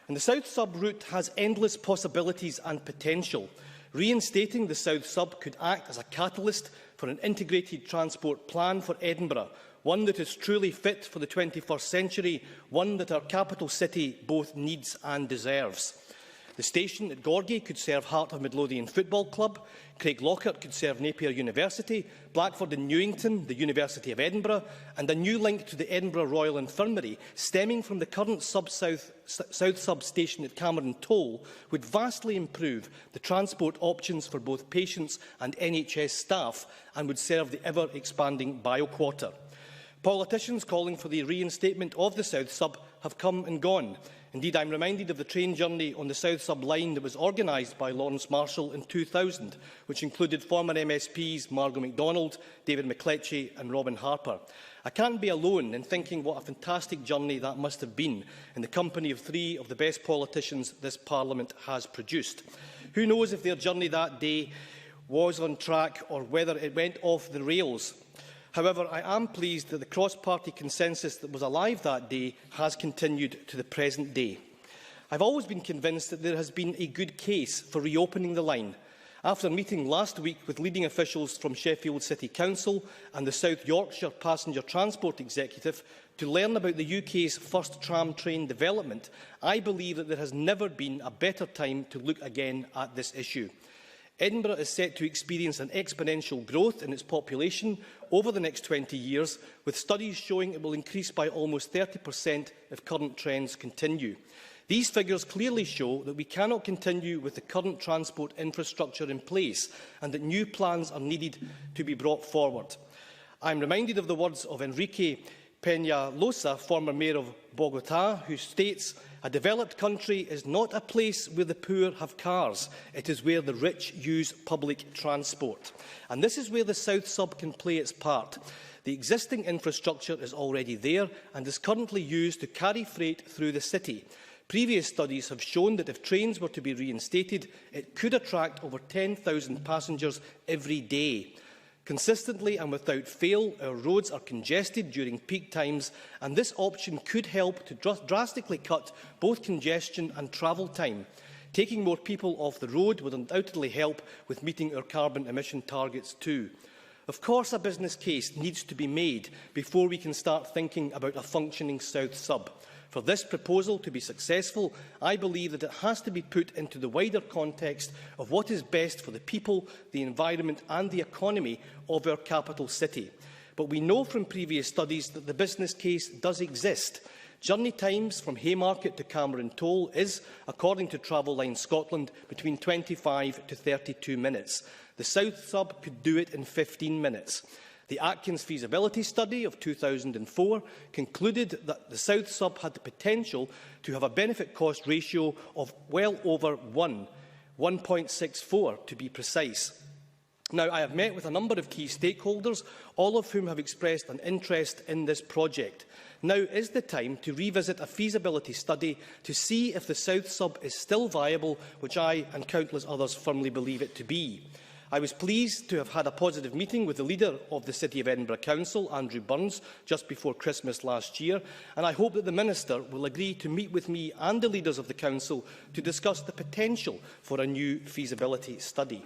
And the South Sub route has endless possibilities and potential. Reinstating the South Sub could act as a catalyst for an integrated transport plan for Edinburgh, one that is truly fit for the 21st century, one that our capital city both needs and deserves. The station at Gorgie could serve Heart of Midlothian Football Club, Craiglockhart could serve Napier University, Blackford and Newington, the University of Edinburgh, and a new link to the Edinburgh Royal Infirmary, stemming from the current South Sub station at Cameron Toll, would vastly improve the transport options for both patients and NHS staff and would serve the ever-expanding BioQuarter. Politicians calling for the reinstatement of the South Sub have come and gone. Indeed, I am reminded of the train journey on the South Sub line that was organised by Lawrence Marshall in 2000, which included former MSPs Margot MacDonald, David McCletchie and Robin Harper. I can't be alone in thinking what a fantastic journey that must have been, in the company of three of the best politicians this Parliament has produced. Who knows if their journey that day was on track or whether it went off the rails. However, I am pleased that the cross-party consensus that was alive that day has continued to the present day. I have always been convinced that there has been a good case for reopening the line. After meeting last week with leading officials from Sheffield City Council and the South Yorkshire Passenger Transport Executive to learn about the UK's first tram train development, I believe that there has never been a better time to look again at this issue. Edinburgh is set to experience an exponential growth in its population over the next 20 years, with studies showing it will increase by almost 30% if current trends continue. These figures clearly show that we cannot continue with the current transport infrastructure in place and that new plans are needed to be brought forward. I am reminded of the words of Enrique Peñalosa, former mayor of Bogotá, who states, "A developed country is not a place where the poor have cars. It is where the rich use public transport." And this is where the South Sub can play its part. The existing infrastructure is already there and is currently used to carry freight through the city. Previous studies have shown that if trains were to be reinstated, it could attract over 10,000 passengers every day. Consistently and without fail, our roads are congested during peak times, and this option could help to drastically cut both congestion and travel time. Taking more people off the road would undoubtedly help with meeting our carbon emission targets too. Of course, a business case needs to be made before we can start thinking about a functioning South Sub. For this proposal to be successful, I believe that it has to be put into the wider context of what is best for the people, the environment and the economy of our capital city. But we know from previous studies that the business case does exist. Journey times from Haymarket to Cameron Toll is, according to Travel Line Scotland, between 25 to 32 minutes. The South Sub could do it in 15 minutes. The Atkins feasibility study of 2004 concluded that the South Sub had the potential to have a benefit-cost ratio of well over 1.64 to be precise. Now, I have met with a number of key stakeholders, all of whom have expressed an interest in this project. Now is the time to revisit a feasibility study to see if the South Sub is still viable, which I and countless others firmly believe it to be. I was pleased to have had a positive meeting with the leader of the City of Edinburgh Council, Andrew Burns, just before Christmas last year, and I hope that the Minister will agree to meet with me and the leaders of the Council to discuss the potential for a new feasibility study.